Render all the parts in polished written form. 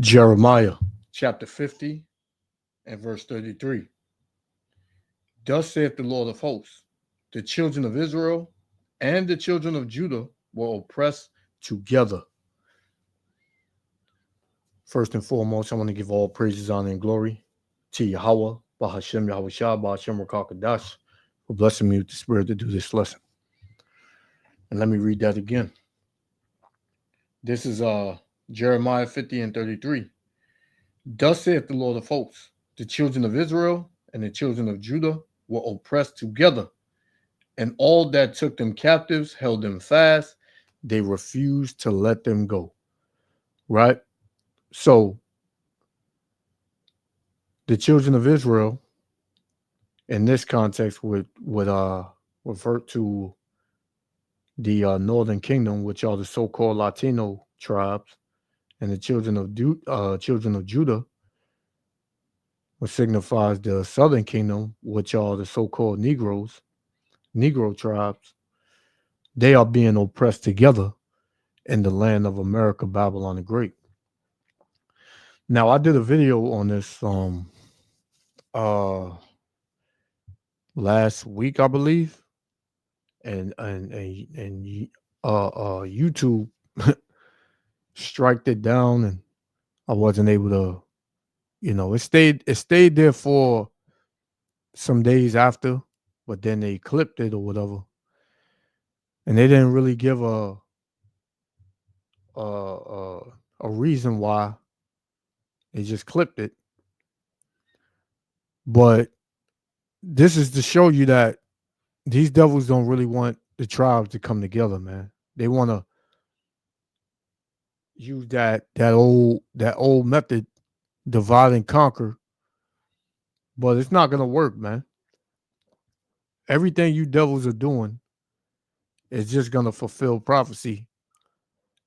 Jeremiah chapter 50 and verse 33. Thus saith the Lord of hosts, the children of Israel and the children of Judah were oppressed together. First and foremost, I want to give all praises, honor, and glory to Yahweh, Bahashem Yahushua, Bahashem Rakakadash, for blessing me with the spirit to do this lesson. And let me read that again. This is Jeremiah 50 and 33. Thus saith the Lord of hosts, the children of Israel and the children of Judah were oppressed together, and all that took them captives held them fast. They refused to let them go. Right? So the children of Israel in this context would refer to the northern kingdom, which are the so-called Latino tribes, and the children of Judah, which signifies the southern kingdom, which are the so-called Negro tribes. They are being oppressed together in the land of America, Babylon the Great. Now, I did a video on this uh last week, I believe, and YouTube striked it down, and I wasn't able to, it stayed there for some days after, but then they clipped it or whatever, and they didn't really give a a, a reason why. They just clipped it. But this is to show you that these devils don't really want the tribes to come together, man. They want to use that old method, divide and conquer, but it's not gonna work, man. Everything you devils are doing is just gonna fulfill prophecy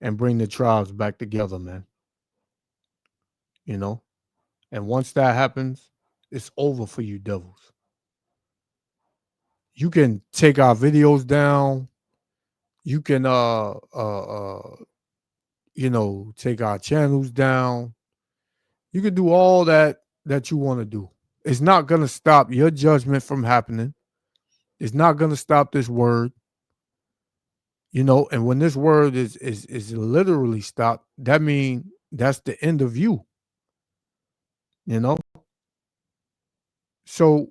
and bring the tribes back together, man. You know, and once that happens, it's over for you devils. You can take our videos down. You can take our channels down. You can do all that you want to do. It's not going to stop your judgment from happening. It's not going to stop this word. And when this word is literally stopped, that means that's the end of you. You know? So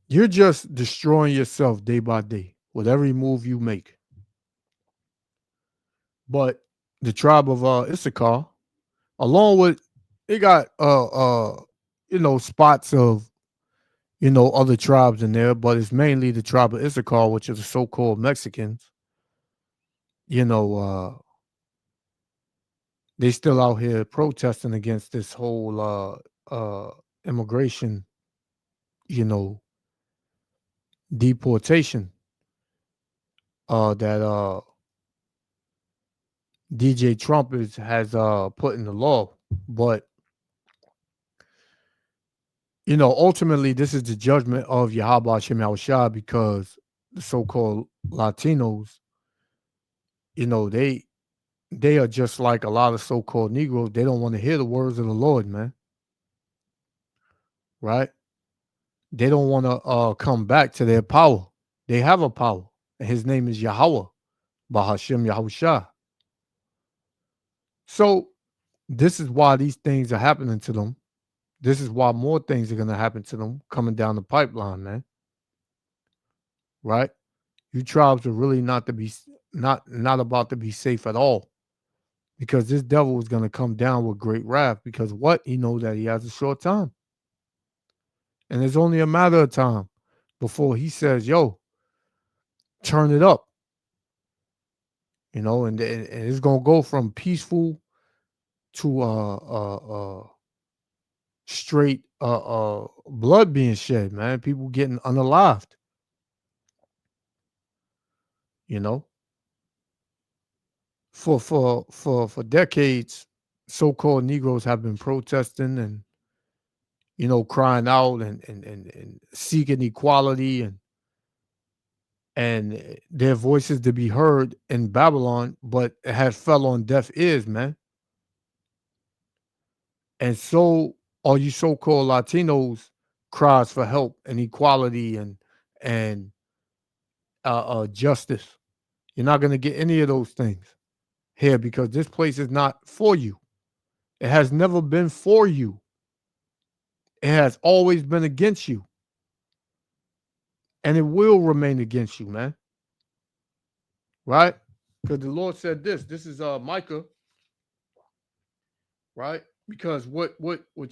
you're just destroying yourself day by day with every move you make. But the tribe of Issachar, along with it got spots of other tribes in there, but it's mainly the tribe of Issachar, which is the so-called Mexicans. They still out here protesting against this whole immigration, deportation that DJ Trump has put in the law. But ultimately, this is the judgment of Yahweh Hashem Yahushua, because the so-called Latinos, they are just like a lot of so-called Negroes. They don't want to hear the words of the Lord, man. Right? They don't want to come back to their power. They have a power, and his name is Yahweh, Bahashem Yahushua. So this is why these things are happening to them. This is why more things are going to happen to them coming down the pipeline, man. Right? You tribes are really not about to be safe at all, because this devil is going to come down with great wrath, because what? He knows that he has a short time. And it's only a matter of time before he says, yo, turn it up. And it's going to go from peaceful to straight blood being shed, man. People getting unalived. For decades, so-called Negroes have been protesting and crying out and seeking equality and their voices to be heard in Babylon, but it has fell on deaf ears, man. And so all you so-called Latinos cries for help and equality and justice. You're not going to get any of those things here because this place is not for you. It has never been for you. It has always been against you. And it will remain against you, man. Right? Because the Lord said this. This is Micah, right? Because what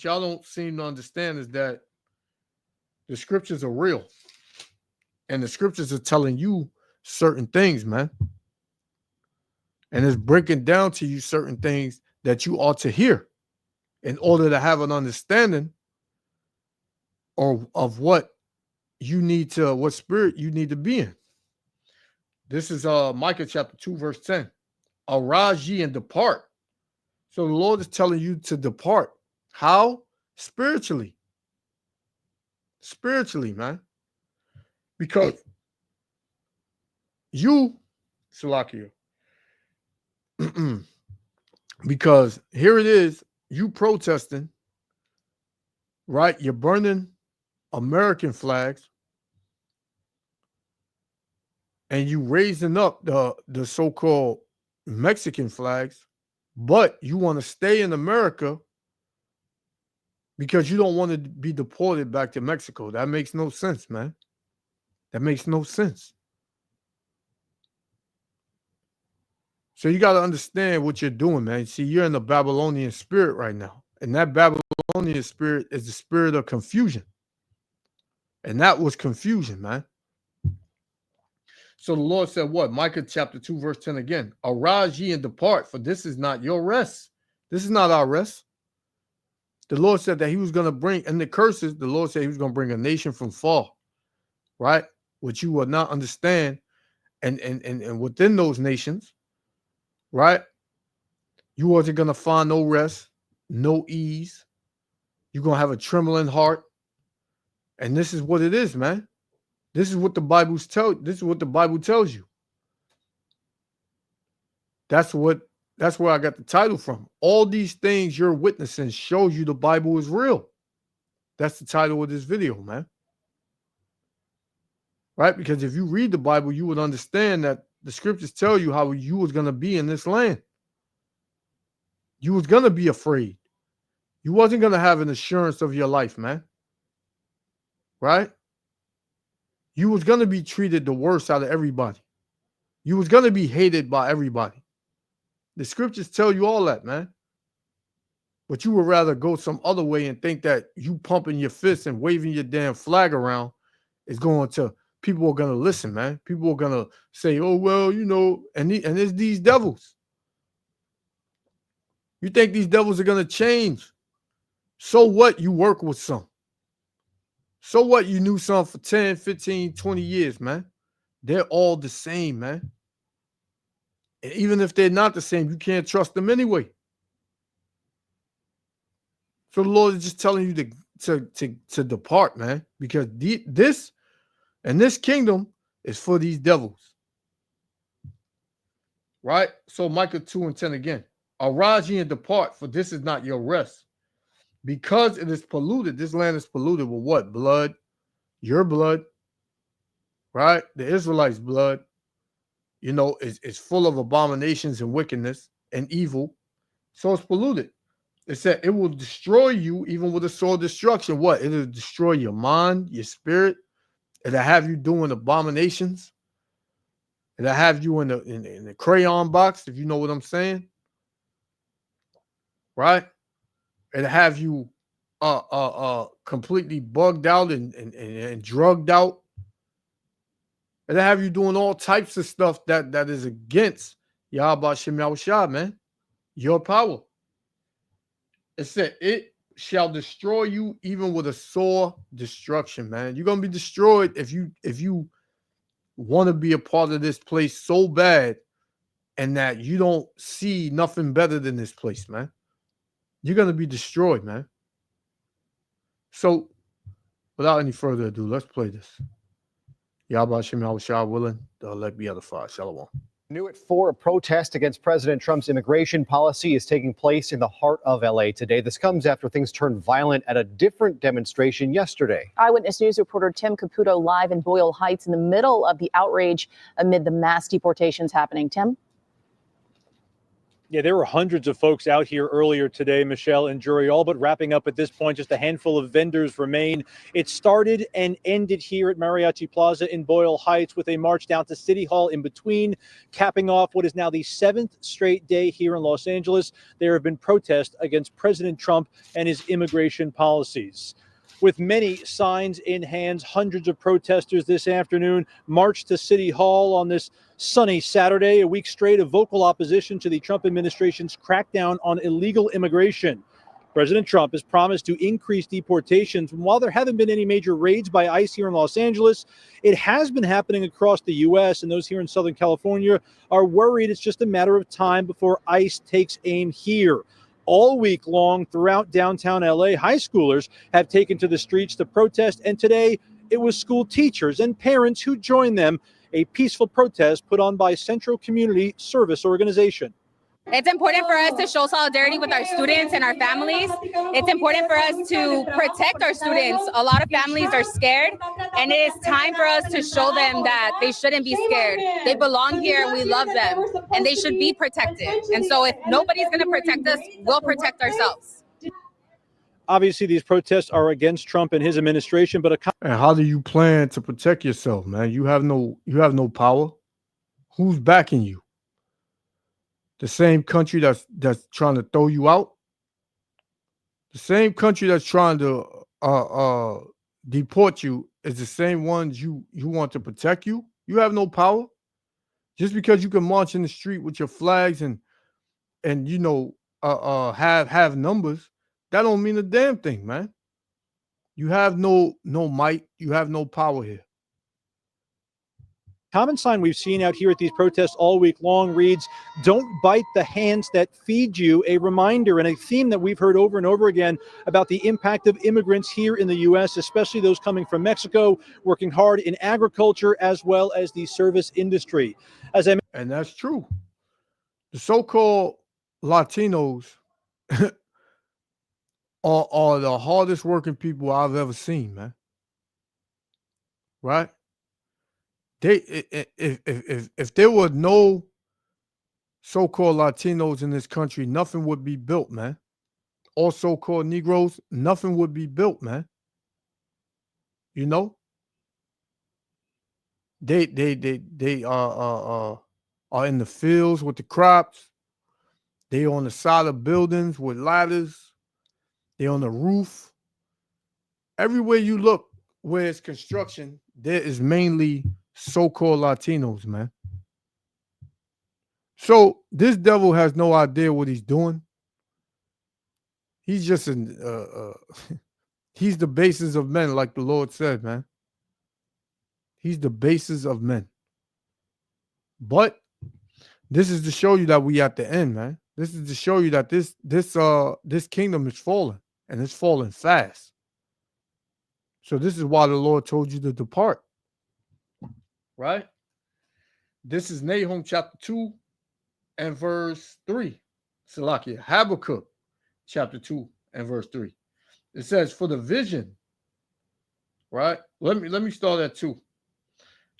y'all don't seem to understand is that the scriptures are real. And the scriptures are telling you certain things, man. And it's breaking down to you certain things that you ought to hear in order to have an understanding or of what you need to, what spirit you need to be in. This is Micah chapter 2, verse 10. Arise ye and depart. So the Lord is telling you to depart. How? Spiritually. Spiritually, man. Because you, Salakia, because here it is, you protesting, right? You're burning American flags and you raising up the so-called Mexican flags, but you want to stay in America because you don't want to be deported back to Mexico. That makes no sense, man. That makes no sense. So you got to understand what you're doing, man. See, you're in the Babylonian spirit right now. And that Babylonian spirit is the spirit of confusion. And that was confusion, man. So the Lord said what? Micah chapter 2, verse 10 again. Arise ye and depart, for this is not your rest. This is not our rest. The Lord said that he was going to bring, and the curses, the Lord said he was going to bring a nation from far, right? Which you will not understand. And within those nations, right? You wasn't going to find no rest, no ease. You're going to have a trembling heart. And this is what it is, man. This is what the Bible tells you. That's where I got the title from. All these things you're witnessing shows you the Bible is real. That's the title of this video, man. Right? Because if you read the Bible, you would understand that the scriptures tell you how you was going to be in this land. You was going to be afraid. You wasn't going to have an assurance of your life, man. Right? You was going to be treated the worst out of everybody. You was going to be hated by everybody. The scriptures tell you all that, man. But you would rather go some other way and think that you pumping your fists and waving your damn flag around is going to, people are going to listen, man. People are going to say, oh, well, you know, and it's these devils. You think these devils are going to change? So what? You work with some. So what? You knew some for 10, 15, 20 years, man. They're all the same, man. And even if they're not the same, you can't trust them anyway. So the Lord is just telling you to depart, man, because this kingdom is for these devils. Right? So Micah 2 and 10 again. Arise ye and depart, for this is not your rest. Because it is polluted, this land is polluted with what? Blood, your blood, right? The Israelites' blood, you know, is full of abominations and wickedness and evil. So it's polluted. It said it will destroy you even with a sword destruction. What? It'll destroy your mind, your spirit. It'll have you doing abominations. It'll have you in the crayon box, if you know what I'm saying. Right? It'll have you completely bugged out and drugged out. It'll have you doing all types of stuff that is against Yahweh Shem Yahushua, man. Your power. It said it shall destroy you even with a sore destruction, man. You're gonna be destroyed if you want to be a part of this place so bad and that you don't see nothing better than this place, man. You're gonna be destroyed, man. So without any further ado, let's play this. Yahweh Shem Yahushua willing, the elect be edified. Shalom. New at 4, a protest against President Trump's immigration policy is taking place in the heart of LA today. This comes after things turned violent at a different demonstration yesterday. Eyewitness News reporter Tim Caputo live in Boyle Heights in the middle of the outrage amid the mass deportations happening. Tim? Yeah, there were hundreds of folks out here earlier today, Michelle and Jury, all but wrapping up at this point. Just a handful of vendors remain. It started and ended here at Mariachi Plaza in Boyle Heights with a march down to City Hall in between, capping off what is now the 7th straight day here in Los Angeles. There have been protests against President Trump and his immigration policies. With many signs in hands, hundreds of protesters this afternoon marched to City Hall on this sunny Saturday, a week straight of vocal opposition to the Trump administration's crackdown on illegal immigration. President Trump has promised to increase deportations. And while there haven't been any major raids by ICE here in Los Angeles, it has been happening across the U.S., and those here in Southern California are worried it's just a matter of time before ICE takes aim here. All week long throughout downtown LA, high schoolers have taken to the streets to protest, and today it was school teachers and parents who joined them, a peaceful protest put on by Central Community Service Organization. It's important for us to show solidarity with our students and our families. It's important for us to protect our students. A lot of families are scared, and it is time for us to show them that they shouldn't be scared. They belong here and we love them, and they should be protected. And so if nobody's going to protect us, we'll protect ourselves. Obviously, these protests are against Trump and his administration, but and how do you plan to protect yourself, man? You have no power. Who's backing you? The same country that's trying to throw you out. The same country that's trying to deport you is the same ones you want to protect you. You have no power. Just because you can march in the street with your flags and have numbers, that don't mean a damn thing, man. You have no might. You have no power here. Common sign we've seen out here at these protests all week long reads, "Don't bite the hands that feed you," a reminder and a theme that we've heard over and over again about the impact of immigrants here in the U.S., especially those coming from Mexico, working hard in agriculture as well as the service industry. And that's true. The so-called Latinos are the hardest working people I've ever seen, man. Right? If there were no so-called Latinos in this country, nothing would be built, man. Or so-called Negroes, nothing would be built, man. You know, they are in the fields with the crops. They on the side of buildings with ladders. They on the roof. Everywhere you look, where it's construction, there is mainly so-called Latinos, man. So this devil has no idea what he's doing. He's just he's the basis of men, like the Lord said, man. He's the basis of men. But this is to show you that we at the end, man. This is to show you that this kingdom is falling, and it's falling fast. So this is why the Lord told you to depart. Right? This is Nahum chapter 2 and verse 3. Salakia. Habakkuk chapter 2 and verse 3. It says, for the vision, right? Let me start at 2.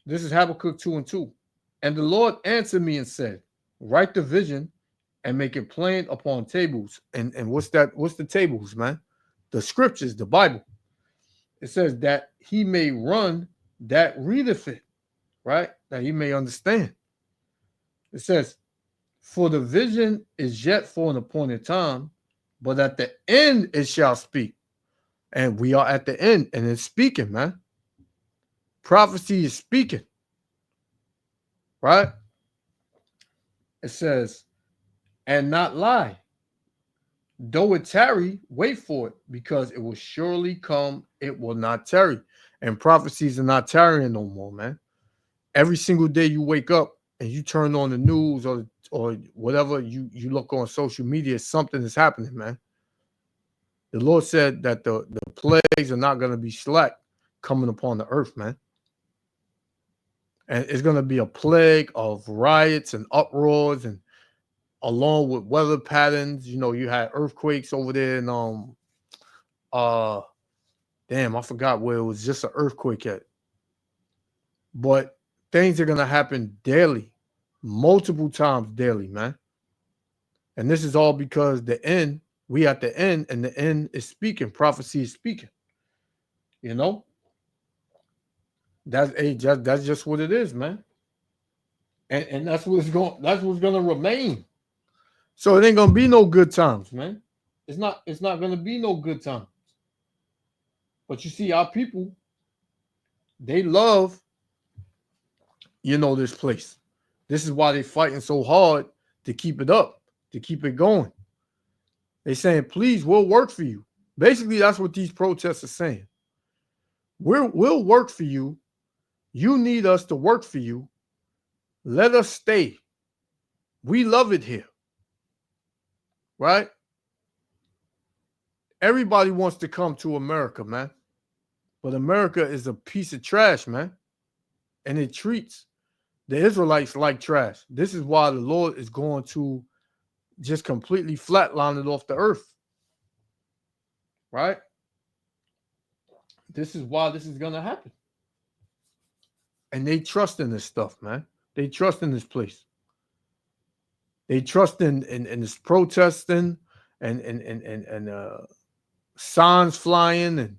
This is Habakkuk 2 and 2. And the Lord answered me and said, write the vision and make it plain upon tables. And what's that? What's the tables, man? The scriptures, the Bible. It says that he may run that readeth it, right? That he may understand. It says, for the vision is yet for an appointed time, but at the end it shall speak. And we are at the end, and it's speaking, man. Prophecy is speaking. Right? It says, and not lie. Though it tarry, wait for it, because it will surely come, it will not tarry. And prophecies are not tarrying no more, man. Every single day you wake up and you turn on the news or whatever, you look on social media, something is happening, man. The Lord said that the plagues are not going to be slack coming upon the earth, man. And it's going to be a plague of riots and uproars, and along with weather patterns. You know, you had earthquakes over there, and damn, I forgot where it was just an earthquake at. But things are going to happen daily, multiple times daily, man. And this is all because we at the end, and the end is speaking. Prophecy is speaking. You know? That's just what it is, man. And that's what's gonna remain. So it ain't gonna be no good times, man. It's not gonna be no good times. But you see, our people, they love, this place. This is why they're fighting so hard to keep it up, to keep it going. They're saying, please, we'll work for you. Basically, that's what these protests are saying. We'll work for you. You need us to work for you. Let us stay. We love it here. Right? Everybody wants to come to America, man. But America is a piece of trash, man. And it treats the Israelites like trash. This is why the Lord is going to just completely flatline it off the earth. Right? This is why this is going to happen. And they trust in this stuff, man. They trust in this place. They trust in this protesting and signs flying, and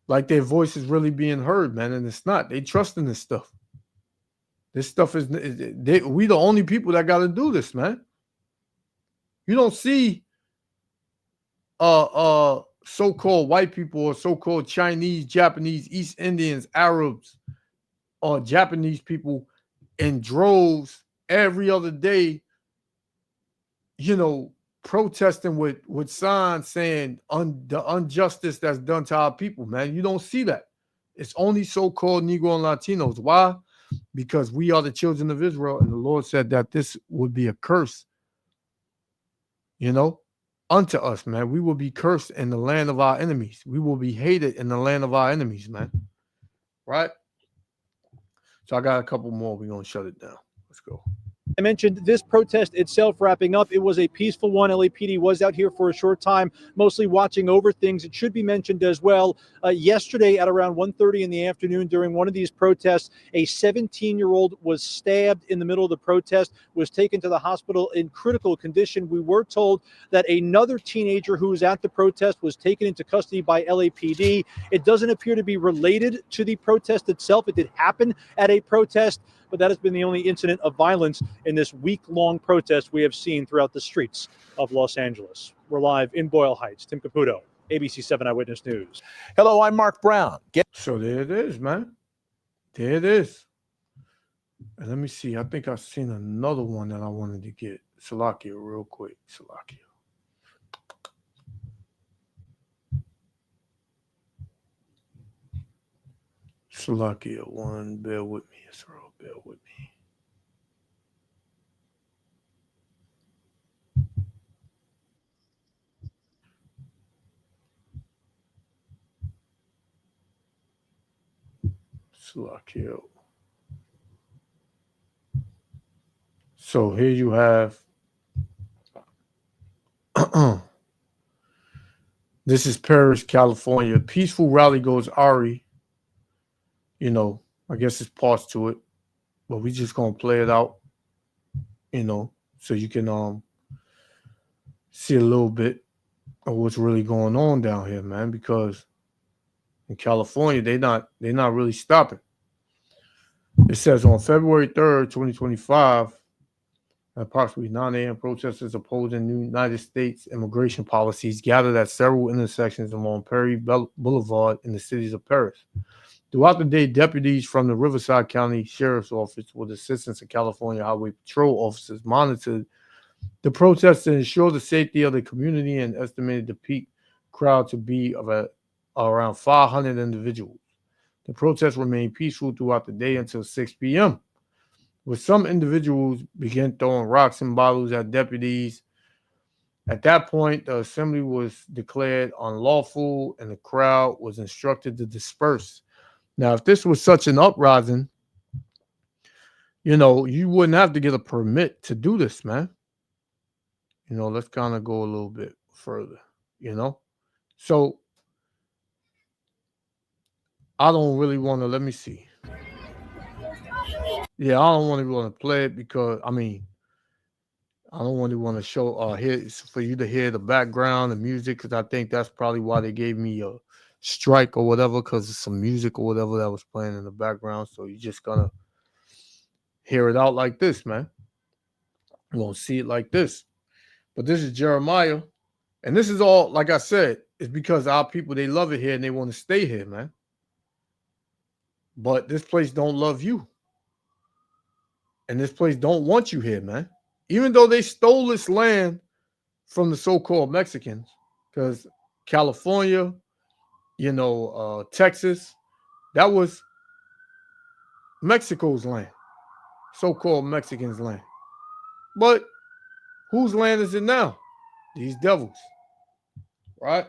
like their voice is really being heard, man. And it's not. They trust in this stuff. This stuff we the only people that got to do this, man. You don't see so-called white people or so-called Chinese, Japanese, East Indians, Arabs, or Japanese people in droves every other day, protesting with signs saying the injustice that's done to our people, man. You don't see that. It's only so-called Negro and Latinos. Why? Because we are the children of Israel, and the Lord said that this would be a curse, unto us, man. We will be cursed in the land of our enemies. We will be hated in the land of our enemies, man. Right? So I got a couple more. We're going to shut it down. Let's go. I mentioned this protest itself wrapping up. It was a peaceful one. LAPD was out here for a short time, mostly watching over things. It should be mentioned as well. Yesterday at around 1:30 in the afternoon during one of these protests, a 17-year-old was stabbed in the middle of the protest, was taken to the hospital in critical condition. We were told that another teenager who was at the protest was taken into custody by LAPD. It doesn't appear to be related to the protest itself. It did happen at a protest, but that has been the only incident of violence in this week-long protest we have seen throughout the streets of Los Angeles. We're live in Boyle Heights. Tim Caputo, ABC 7 Eyewitness News. Hello, I'm Mark Brown. So there it is, man. There it is. And let me see. I think I've seen another one that I wanted to get. Salakia, real quick. Salakia. Salakia, one. Bear with me, Israel. Bear with me. Salakia. So here you have. This is Paris, California. Peaceful rally goes Ari. I guess it's parts to it, but we just gonna play it out, so you can see a little bit of what's really going on down here, man. Because in California, they're not really stopping. It says on February 3rd, 2025, at approximately 9 a.m., protesters opposing new United States immigration policies gathered at several intersections along Perry Boulevard in the cities of Paris. Throughout the day, deputies from the Riverside County Sheriff's Office, with assistance of California Highway Patrol officers, monitored the protests to ensure the safety of the community and estimated the peak crowd to be of around 500 individuals. The protests remained peaceful throughout the day until 6 p.m., with some individuals began throwing rocks and bottles at deputies. At that point, the assembly was declared unlawful and the crowd was instructed to disperse. Now, if this was such an uprising, you wouldn't have to get a permit to do this, man. Let's kind of go a little bit further, So I don't really want to, let me see. Yeah, I don't really want to play it because, I don't really want to show, for you to hear the background, the music, because I think that's probably why they gave me a strike or whatever, because it's some music or whatever that was playing in the background. So you're just going to hear it out like this, man. You're going to see it like this. But this is Jeremiah. And this is all, like I said, it's because our people, they love it here and they want to stay here, man. But this place don't love you. And this place don't want you here, man. Even though they stole this land from the so-called Mexicans, because California, Texas, that was Mexico's land, so-called Mexicans' land. But whose land is it now? These devils, right?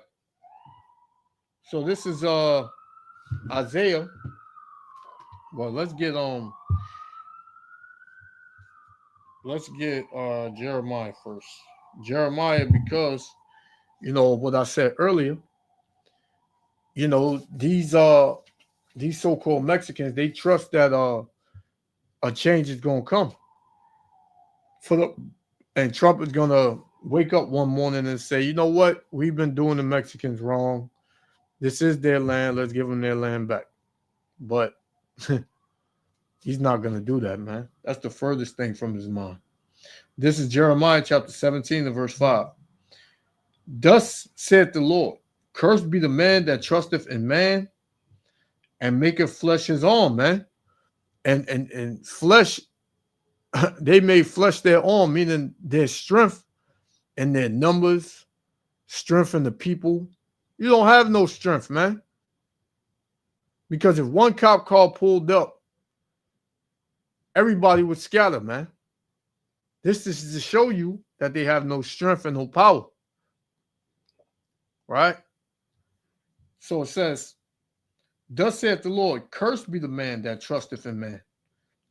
So this is Isaiah. Well, let's get Jeremiah first. Jeremiah, because what I said earlier, these so-called Mexicans, they trust that a change is gonna come. And Trump is gonna wake up one morning and say, you know what? We've been doing the Mexicans wrong. This is their land. Let's give them their land back. But he's not going to do that, man. That's the furthest thing from his mind. This is Jeremiah chapter 17 and verse 5. Thus saith the Lord, cursed be the man that trusteth in man and maketh flesh his arm, man. And flesh, they made flesh their arm, meaning their strength and their numbers, strength in the people. You don't have no strength, man. Because if one cop car pulled up, everybody would scatter, man. This is to show you that they have no strength and no power. Right? So it says, thus saith the Lord, cursed be the man that trusteth in man.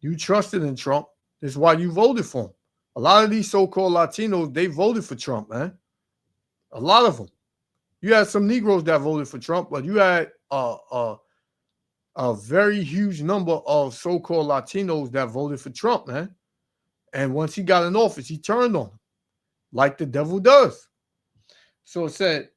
You trusted in Trump. That's why you voted for him. A lot of these so-called Latinos, they voted for Trump, man. A lot of them. You had some Negroes that voted for Trump, but you had a very huge number of so-called Latinos that voted for Trump, man. And once he got in office, he turned on them, like the devil does. So it said,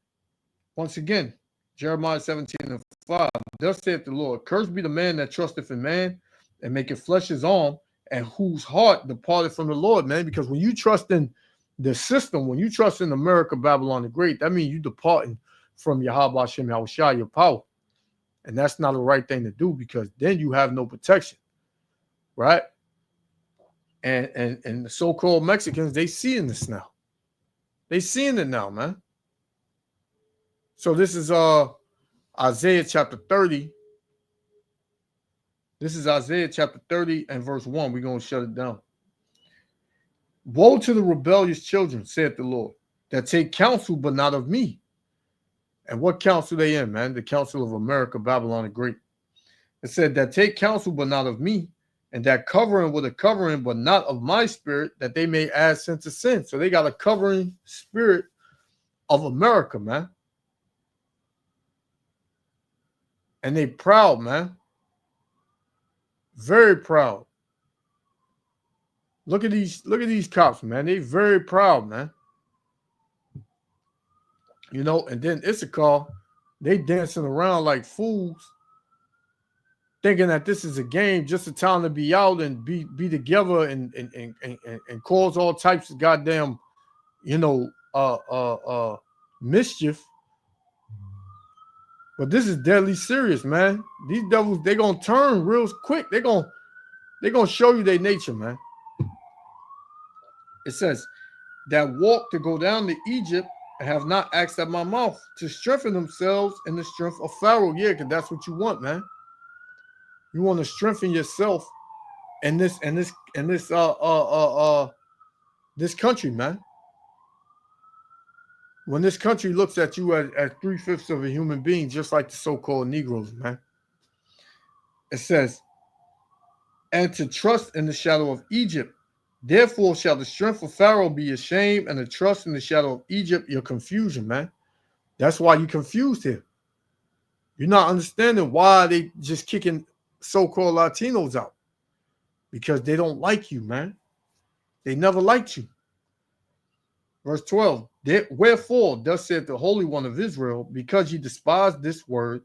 once again, Jeremiah 17 and 5, thus saith the Lord, cursed be the man that trusteth in man and maketh flesh his arm, and whose heart departed from the Lord, man. Because when you trust in the system, when you trust in America, Babylon the Great, that means you departing from Yahweh Hashem Yahushua, your power. And that's not the right thing to do, because then you have no protection, right? And the so-called Mexicans, they seeing this now. They seeing it now, man. So this is Isaiah chapter 30. This is Isaiah chapter 30 and verse 1. We're going to shut it down. Woe to the rebellious children, saith the Lord, that take counsel, but not of me. And what counsel they in, man? The counsel of America, Babylon the Great. It said that take counsel, but not of me, and that covering with a covering, but not of my spirit, that they may add sin to sin. So they got a covering spirit of America, man. And they proud, man. Very proud. Look at these cops, man. They very proud, man. And then Issachar, they dancing around like fools, thinking that this is a game, just a time to be out and be together and cause all types of goddamn, mischief. But this is deadly serious, man. These devils, they gonna turn real quick. They gonna show you their nature, man. It says that walk to go down to Egypt and have not asked at my mouth, to strengthen themselves in the strength of Pharaoh. Yeah, because that's what you want, man. You want to strengthen yourself in this country, man. When this country looks at you as 3/5 of a human being, just like the so-called Negroes, man. It says, and to trust in the shadow of Egypt. Therefore shall the strength of Pharaoh be your shame, and the trust in the shadow of Egypt your confusion, man. That's why you confused here. You're not understanding why they just kicking so-called Latinos out. Because they don't like you, man. They never liked you. Verse 12, wherefore, thus saith the Holy One of Israel, because ye despise this word,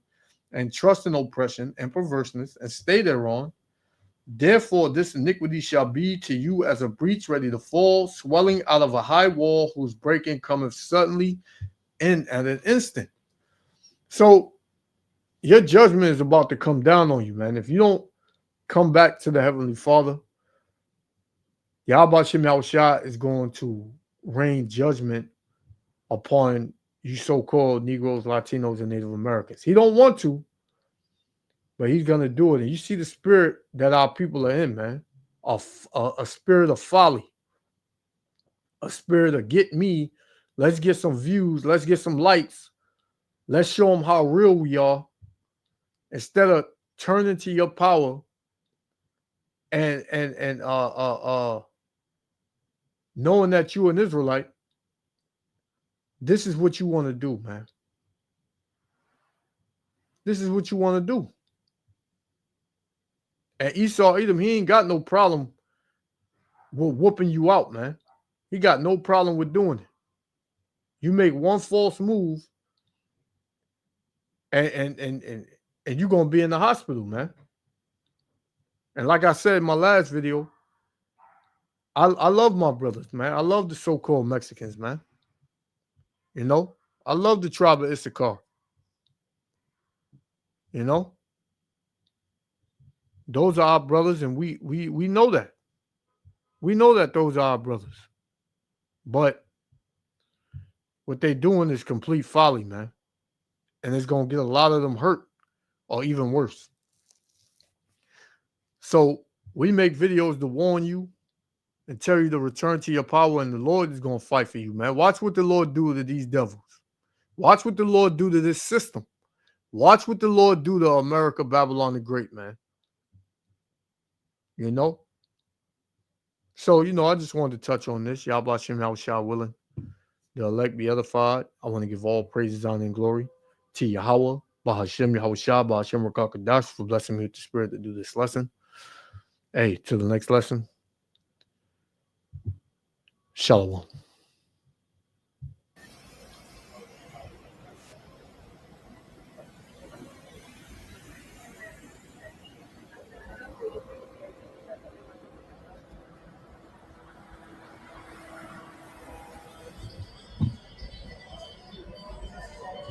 and trust in oppression and perverseness, and stay thereon, therefore this iniquity shall be to you as a breach ready to fall, swelling out of a high wall, whose breaking cometh suddenly in at an instant. So your judgment is about to come down on you, man. If you don't come back to the Heavenly Father, Yahweh Shem Yahushua is going to rain judgment upon you so-called Negroes, Latinos, and Native Americans. He don't want to, but he's going to do it. And you see the spirit that our people are in, man. A spirit of folly. A spirit of get me. Let's get some views. Let's get some likes. Let's show them how real we are. Instead of turning to your power and knowing that you're an Israelite, this is what you want to do, man. This is what you want to do. And Esau Edom, he ain't got no problem with whooping you out, man. He got no problem with doing it. You make one false move, and you're gonna be in the hospital, man. And like I said in my last video, I love my brothers, man. I love the so-called Mexicans, man. You know, I love the tribe of Issachar. You know, those are our brothers, and we know that. We know that those are our brothers. But what they're doing is complete folly, man. And it's going to get a lot of them hurt or even worse. So we make videos to warn you and tell you to return to your power, and the Lord is going to fight for you, man. Watch what the Lord do to these devils. Watch what the Lord do to this system. Watch what the Lord do to America, Babylon the Great, man. You know? So, you know, I just wanted to touch on this. Yahweh Shem Yahushua willing. The elect be edified. I want to give all praises, honor, and glory to Yahweh, Bahashem Yahushua, Bahashem Rakakadash, for blessing me with the spirit to do this lesson. Hey, to the next lesson. Shalom.